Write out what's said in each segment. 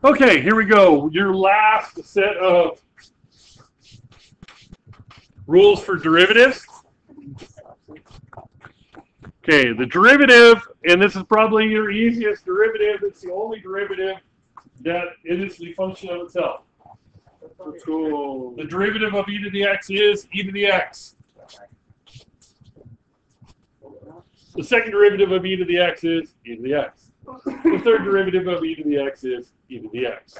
Okay, here we go. Your last set of rules for derivatives. Okay, the derivative, and this is probably your easiest derivative. It's the only derivative that it is the function of itself. Let's go. The derivative of e to the x is e to the x. The second derivative of e to the x is e to the x. The third derivative of e to the x is e to the x.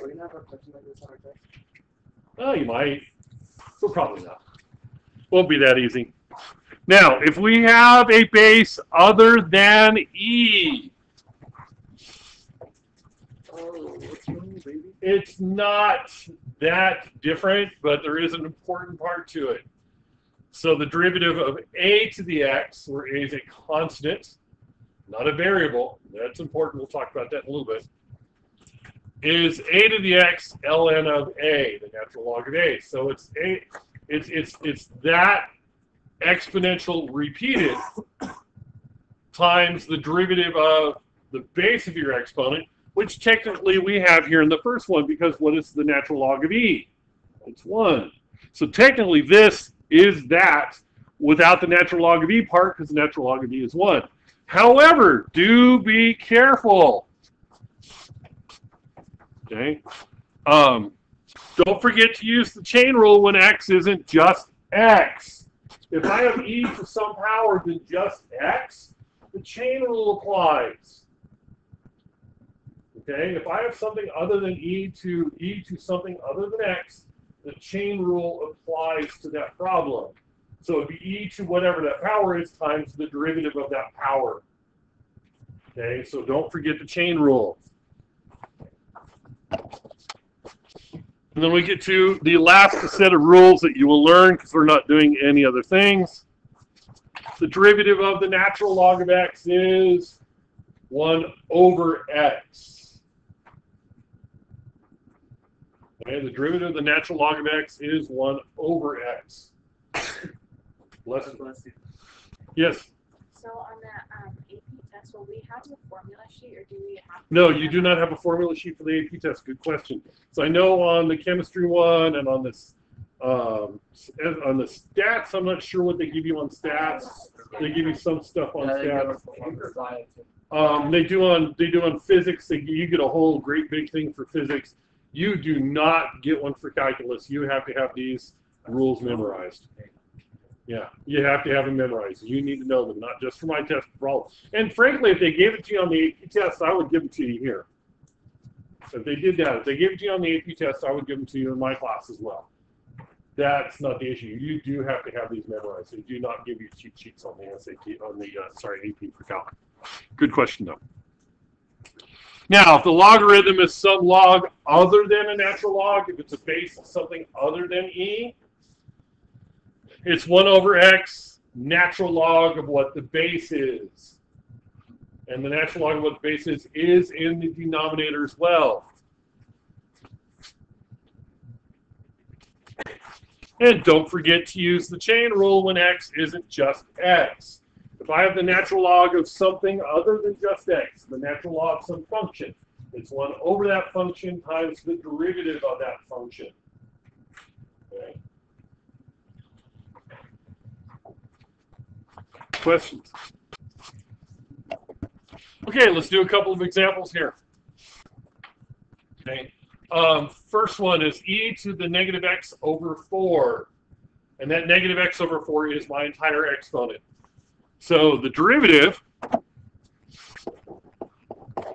Oh, you might, but probably not. Won't be that easy. Now, if we have a base other than e, it's not that different, but there is an important part to it. So the derivative of a to the x, where a is a constant, not a variable, that's important, we'll talk about that in a little bit, is a to the x ln of a, the natural log of a. So it's that exponential repeated times the derivative of the base of your exponent, which technically we have here in the first one, because what is the natural log of e? It's 1. So technically this is that without the natural log of e part, because the natural log of e is 1. However, do be careful. Okay. Don't forget to use the chain rule when x isn't just x. If I have e to some power than just x, the chain rule applies. Okay, if I have something other than e to something other than x, the chain rule applies to that problem. So it'd be e to whatever that power is times the derivative of that power. Okay, so don't forget the chain rule. And then we get to the last set of rules that you will learn because we're not doing any other things. The derivative of the natural log of x is 1 over x. Okay, the derivative of the natural log of x is 1 over x. Bless you. Yes? So on the AP test, will we have the formula sheet, or do we have to? No, you do not have a formula sheet for the AP test. Good question. So I know on the chemistry one and on this on the stats, I'm not sure what they give you on stats. They give you some stuff on stats. They do on physics. You get a whole great big thing for physics. You do not get one for calculus. You have to have these rules memorized. Yeah, you have to have them memorized. You need to know them, not just for my test, for all. And frankly, if they gave it to you on the AP test, I would give it to you here. If they did that, if they gave it to you on the AP test, I would give them to you in my class as well. That's not the issue. You do have to have these memorized. They do not give you cheat sheets on the SAT, on the AP for calc. Good question though. Now, if the logarithm is some log other than a natural log, if it's a base of something other than e, it's 1 over x, natural log of what the base is. And the natural log of what the base is in the denominator as well. And don't forget to use the chain rule when x isn't just x. If I have the natural log of something other than just x, the natural log of some function, it's 1 over that function times the derivative of that function. Okay. Questions? Okay, let's do a couple of examples here. Okay. First one is e to the negative x over 4. And that negative x over 4 is my entire exponent. So the derivative,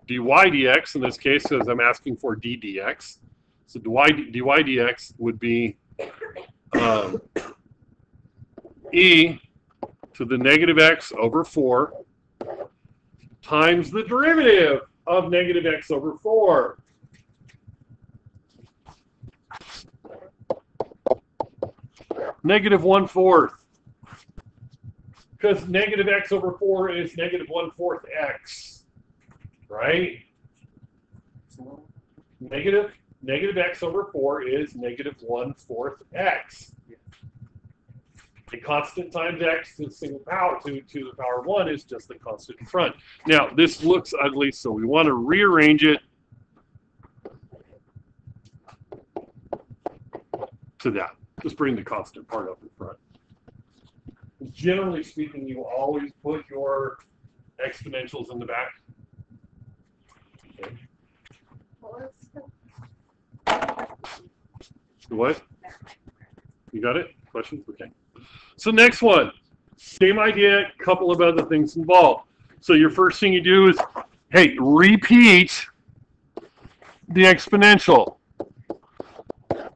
dy dx in this case, because I'm asking for d dx. So dy dx would be e to the negative x over 4 times the derivative of negative x over 4. Negative 1/4. Because negative x over 4 is negative 1/4 x. Right? Negative x over 4 is negative 1/4 x. A constant times x to the single power to the power of 1 is just the constant in front. Now, this looks ugly, so we want to rearrange it to that. Just bring the constant part up in front. Generally speaking, you always put your exponentials in the back. Okay. What? You got it? Questions? Okay. So next one. Same idea, couple of other things involved. So your first thing you do is, hey, repeat the exponential.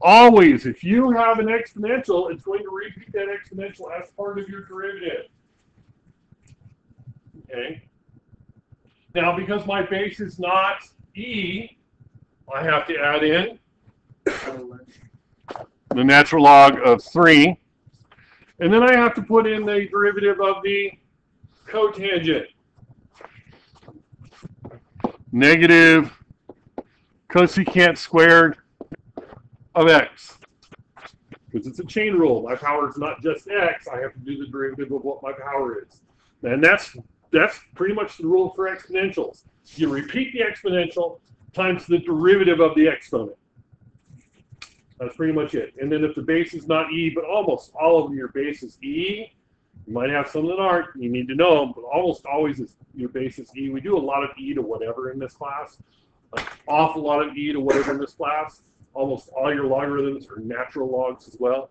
Always, if you have an exponential, it's going to repeat that exponential as part of your derivative. Okay? Now, because my base is not e, I have to add in the natural log of 3. And then I have to put in the derivative of the cotangent. Negative cosecant squared of x. Because it's a chain rule. My power is not just x. I have to do the derivative of what my power is. And that's pretty much the rule for exponentials. You repeat the exponential times the derivative of the exponent. That's pretty much it. And then if the base is not e, but almost all of your base is e, you might have some that aren't. You need to know them, but almost always your base is e. We do a lot of e to whatever in this class. An awful lot of e to whatever in this class. Almost all your logarithms are natural logs as well.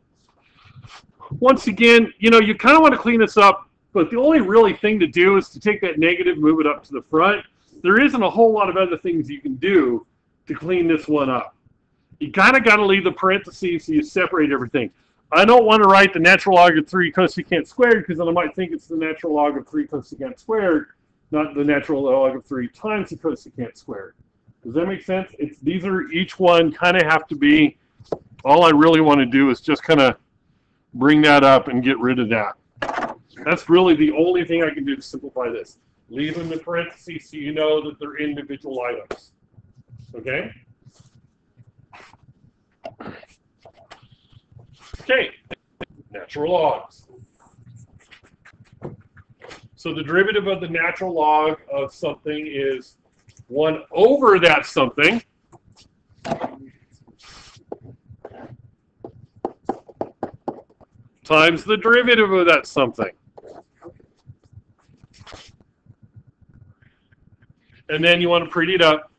Once again, you kind of want to clean this up, but the only really thing to do is to take that negative, move it up to the front. There isn't a whole lot of other things you can do to clean this one up. You kind of got to leave the parentheses so you separate everything. I don't want to write the natural log of 3 cosecant squared because then I might think it's the natural log of 3 cosecant squared, not the natural log of 3 times the cosecant squared. Does that make sense? These are each one kind of have to be, all I really want to do is just kind of bring that up and get rid of that. That's really the only thing I can do to simplify this. Leave them in parentheses so you know that they're individual items. Okay? Okay, natural logs. So the derivative of the natural log of something is 1 over that something times the derivative of that something. And then you want to pretty it up.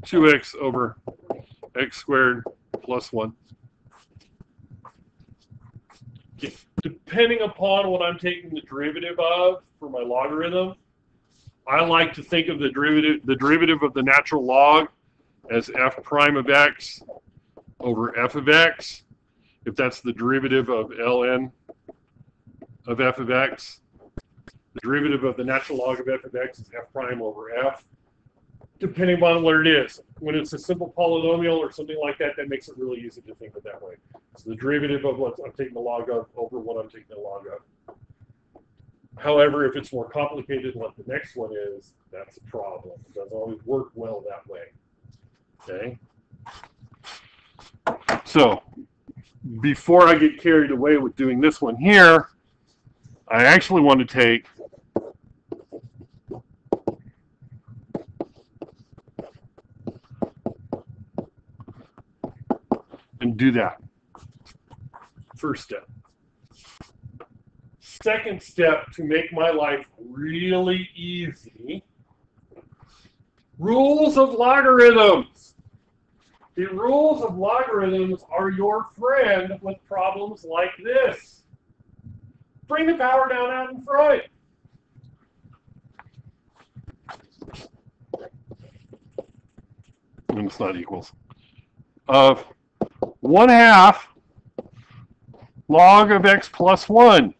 2x over x squared plus 1. Okay. Depending upon what I'm taking the derivative of for my logarithm, I like to think of the derivative of the natural log as f prime of x over f of x, if that's the derivative of ln of f of x. The derivative of the natural log of f of x is f prime over f, depending upon what it is. When it's a simple polynomial or something like that, that makes it really easy to think of it that way. So the derivative of what I'm taking the log of over what I'm taking the log of. However, if it's more complicated than what the next one is, that's a problem. It doesn't always work well that way. Okay? So, before I get carried away with doing this one here, I actually want to take and do that. First step. Second step, to make my life really easy, rules of logarithms. The rules of logarithms are your friend with problems like this. Bring the power down out in front. And it's not equals. Of 1/2 log of x plus 1.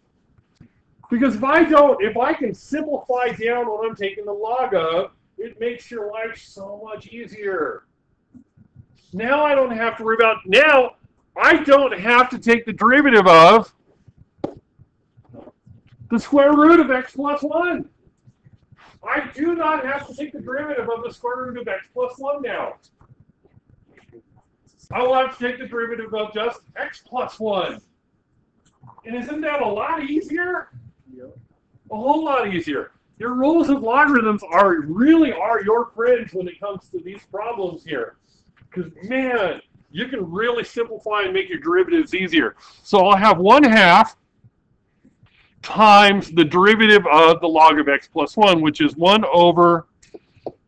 Because if I can simplify down what I'm taking the log of, it makes your life so much easier. Now I don't have to worry about, now I don't have to take the derivative of the square root of x plus 1. I do not have to take the derivative of the square root of x plus 1 now. I will have to take the derivative of just x plus 1. And isn't that a lot easier? A whole lot easier. Your rules of logarithms really are your friends when it comes to these problems here. Because, man, you can really simplify and make your derivatives easier. So I'll have 1/2 times the derivative of the log of x plus 1, which is 1 over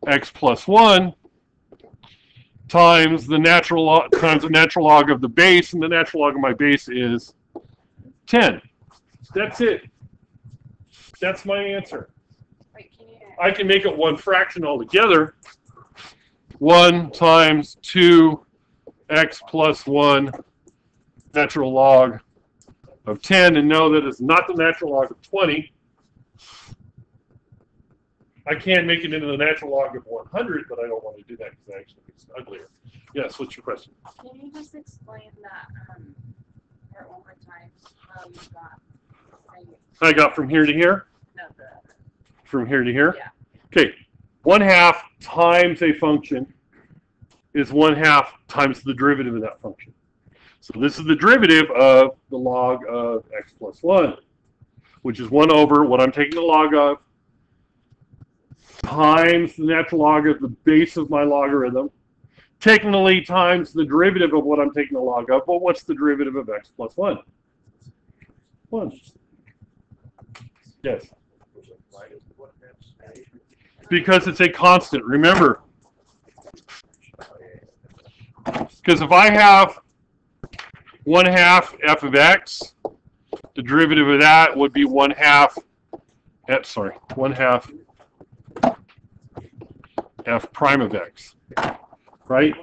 x plus 1 times the natural log of the base, and the natural log of my base is 10. That's it. That's my answer. Wait, can you? I can make it one fraction altogether. 1 times 2x plus 1 natural log of 10, and know that it's not the natural log of 20. I can make it into the natural log of 100, but I don't want to do that because it actually gets uglier. Yes, what's your question? Can you just explain that part one more time? How you got? I got from here to here? No, From here to here? yeah. Okay, 1/2 times a function is 1/2 times the derivative of that function. So this is the derivative of the log of x plus 1, which is 1 over what I'm taking the log of times the natural log of the base of my logarithm, technically times the derivative of what I'm taking the log of. Well, what's the derivative of x plus 1? 1. Yes. Because it's a constant, remember. Because if I have 1/2 f of x, the derivative of that would be 1/2 f prime of x, right?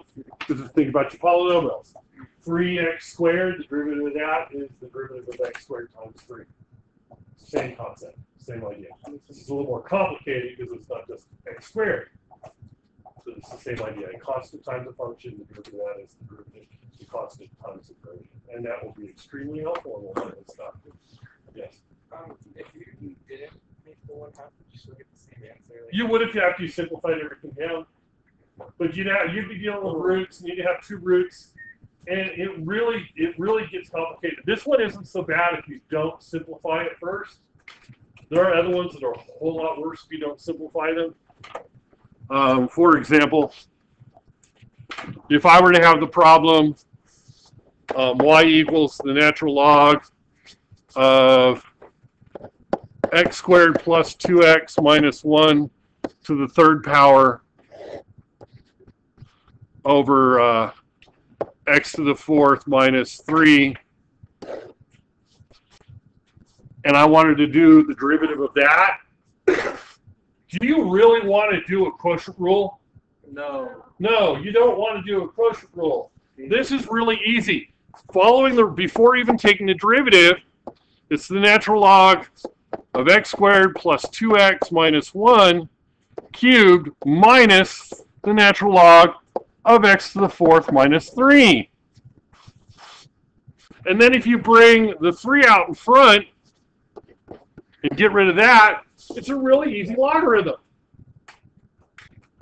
Just think about your polynomials. 3x squared, the derivative of that is the derivative of x squared times 3. Same concept, same idea. This is a little more complicated because it's not just x squared. So it's the same idea. A constant times a function, the derivative of that is the derivative, the constant times the derivative. And that will be extremely helpful and we'll learn this stuff. Yes? If you didn't make the 1/2, would you still get the same answer? You would if you after you simplified everything down. But you'd be dealing with roots, and you'd have 2 roots, and it really gets complicated. This one isn't so bad if you don't simplify it first. There are other ones that are a whole lot worse if you don't simplify them. For example, if I were to have the problem y equals the natural log of x squared plus 2x minus 1 to the 3rd power over x to the 4th minus 3, and I wanted to do the derivative of that, do you really want to do a quotient rule? No. No, you don't want to do a quotient rule. This is really easy. Following before even taking the derivative, it's the natural log of x squared plus 2x minus 1 cubed minus the natural log of x to the 4th minus 3. And then if you bring the 3 out in front and get rid of that, it's a really easy logarithm.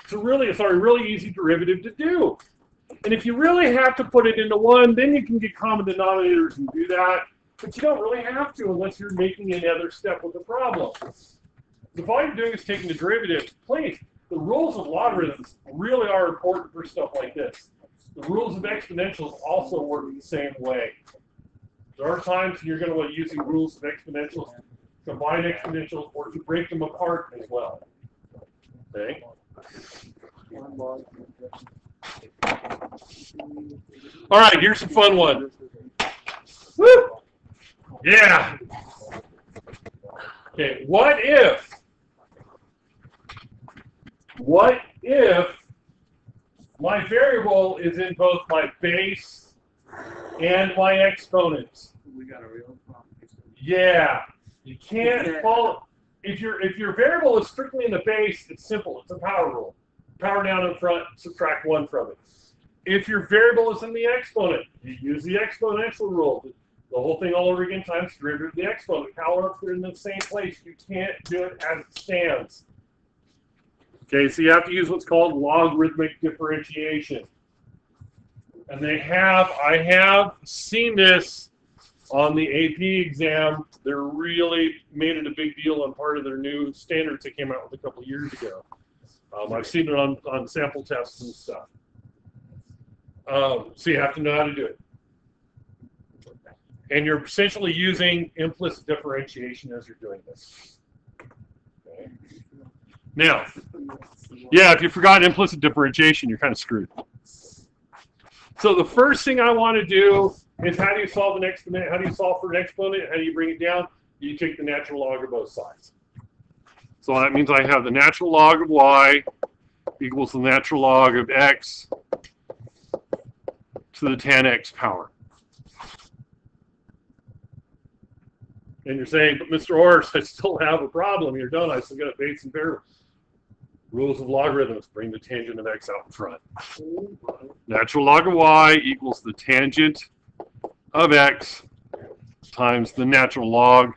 It's a really easy derivative to do. And if you really have to put it into 1, then you can get common denominators and do that. But you don't really have to unless you're making another step with the problem. If all you're doing is taking the derivative, please, the rules of logarithms really are important for stuff like this. The rules of exponentials also work the same way. There are times when you're going to be using rules of exponentials, combine exponentials, or to break them apart as well. Okay? All right, here's a fun one. Woo! Yeah. Okay, what if my variable is in both my base and my exponents? We got a real problem. Yeah, you can't follow. If your variable is strictly in the base, it's simple. It's a power rule. Power down in front, subtract 1 from it. If your variable is in the exponent, you use the exponential rule. The whole thing all over again times the derivative of the exponent. However, if they're in the same place, you can't do it as it stands. Okay, so you have to use what's called logarithmic differentiation. And I have seen this on the AP exam. They really made it a big deal on part of their new standards they came out with a couple of years ago. I've seen it on sample tests and stuff. So you have to know how to do it. And you're essentially using implicit differentiation as you're doing this. Okay. Now, yeah, if you forgot implicit differentiation, you're kind of screwed. So the first thing I want to do is how do you solve an exponent? How do you solve for an exponent? How do you bring it down? You take the natural log of both sides. So that means I have the natural log of y equals the natural log of x to the tan x power. And you're saying, but Mr. Orris, I still have a problem here, don't I? Still got a base and variable. Rules of logarithms, bring the tangent of x out in front. Natural log of y equals the tangent of x times the natural log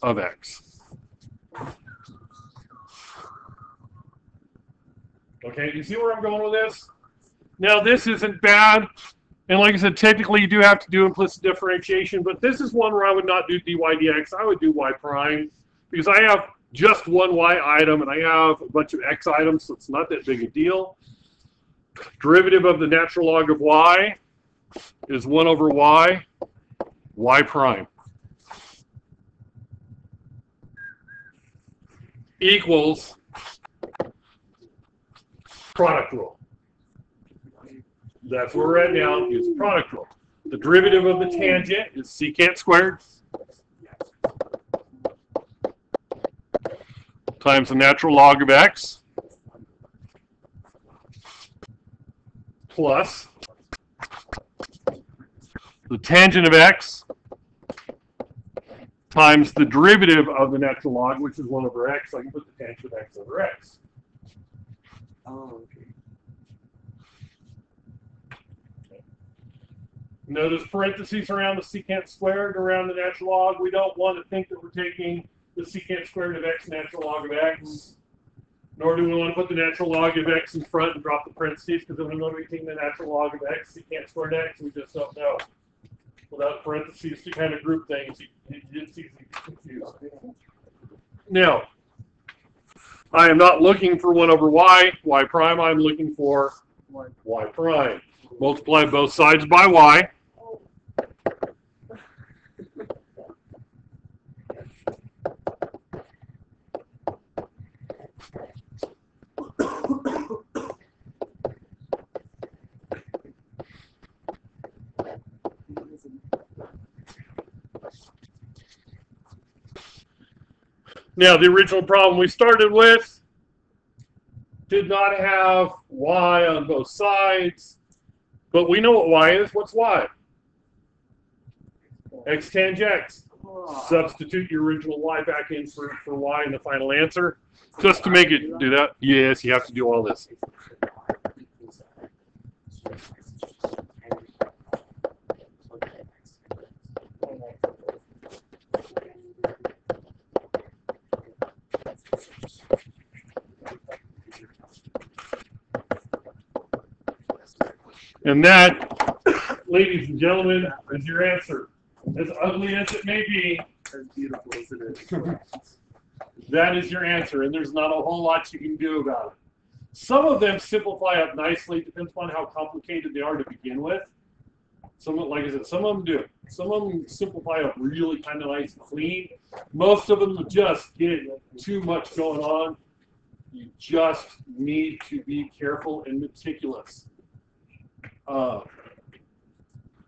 of x. Okay, you see where I'm going with this? Now, this isn't bad. And like I said, technically you do have to do implicit differentiation, but this is one where I would not do dy dx. I would do y prime because I have just one y item and I have a bunch of x items, so it's not that big a deal. Derivative of the natural log of y is 1 over y prime equals product rule. That's where we're at now, use the product rule. The derivative of the tangent is secant squared times the natural log of x plus the tangent of x times the derivative of the natural log, which is 1 over x. So I can put the tangent of x over x. Oh, okay. Notice parentheses around the secant squared around the natural log. We don't want to think that we're taking the secant squared of x natural log of x. Nor do we want to put the natural log of x in front and drop the parentheses, because then we're going to be taking the natural log of x, secant squared x, we just don't know. Without parentheses to kind of group things, it's easy to confuse. Now, I am not looking for 1 over y prime, I'm looking for y prime. Multiply both sides by y. Now, the original problem we started with did not have y on both sides, but we know what y is. What's y? X tangent x. Substitute your original y back in for y in the final answer. Just to make it do that, yes, you have to do all this. And that, ladies and gentlemen, is your answer. As ugly as it may be, As beautiful as it is. that is your answer, and there's not a whole lot you can do about it. Some of them simplify up nicely, depends upon how complicated they are to begin with. Some, like I said, some of them do. Some of them simplify up really kind of nice and clean. Most of them just get too much going on. You just need to be careful and meticulous.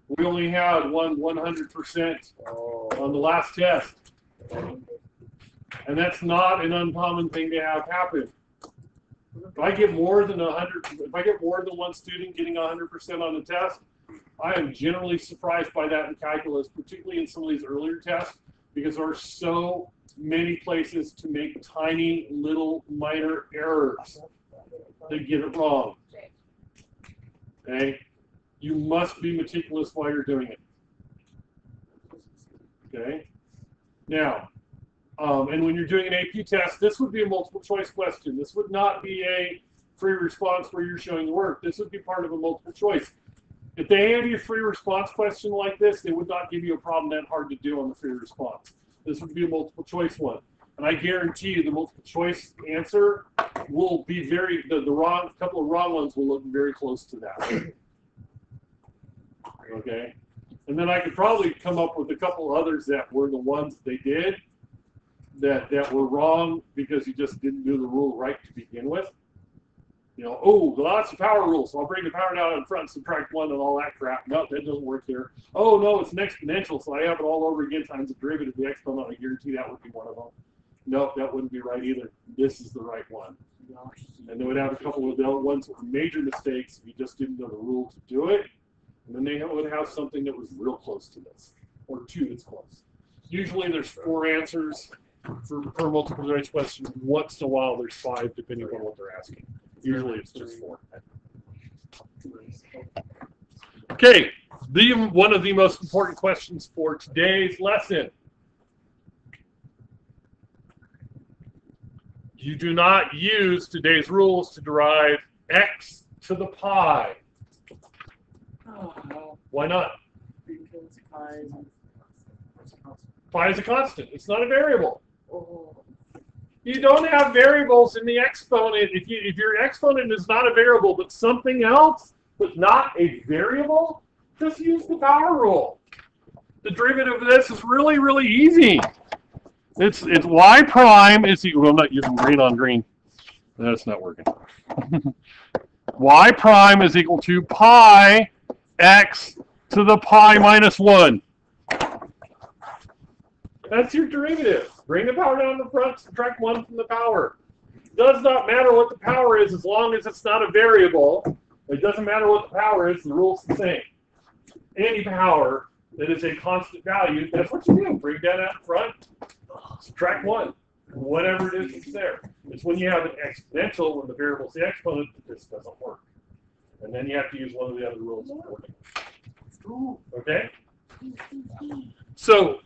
We only had one 100% on the last test. And that's not an uncommon thing to have happen. If I get more than 100, if I get more than one student getting 100% on the test, I am generally surprised by that in calculus, particularly in some of these earlier tests, because there are so many places to make tiny little minor errors that get it wrong. Okay? You must be meticulous while you're doing it. Okay? Now, and when you're doing an AP test, this would be a multiple choice question. This would not be a free response where you're showing the work. This would be part of a multiple choice. If they hand you a free response question like this, they would not give you a problem that hard to do on the free response. This would be a multiple choice one. And I guarantee you the multiple choice answer will be very, the wrong, couple of wrong ones will look very close to that. Okay? And then I could probably come up with a couple others that were the ones they did that were wrong because you just didn't do the rule right to begin with. You know, oh, lots of power rules, so I'll bring the power down in front, subtract 1 and all that crap. No, that doesn't work here. Oh, no, it's an exponential, so I have it all over again times the derivative of the exponent. I guarantee that would be one of them. No, that wouldn't be right either. This is the right one. And they would have a couple of the other ones that were major mistakes if you just didn't know the rule to do it. And then they would have something that was real close to this, or 2 that's close. Usually there's 4 answers per multiple choice question. Once in a while there's 5, depending on what they're asking. Usually it's just 4. Okay, one of the most important questions for today's lesson. You do not use today's rules to derive x to the pi. Why not? Because Pi is a constant. It's not a variable. You don't have variables in the exponent. If your exponent is not a variable but something else, but not a variable, just use the power rule. The derivative of this is really, really easy. It's y prime is equal. I'm not using green on green. That's not working. Y prime is equal to pi x to the pi minus 1. That's your derivative. Bring the power down to the front, subtract 1 from the power. Does not matter what the power is as long as it's not a variable. It doesn't matter what the power is, the rule's the same. Any power that is a constant value, that's what you do. Bring that out front, subtract 1. Whatever it is that's there. It's when you have an exponential, when the variable's the exponent, that this doesn't work. And then you have to use one of the other rules accordingly. Okay? So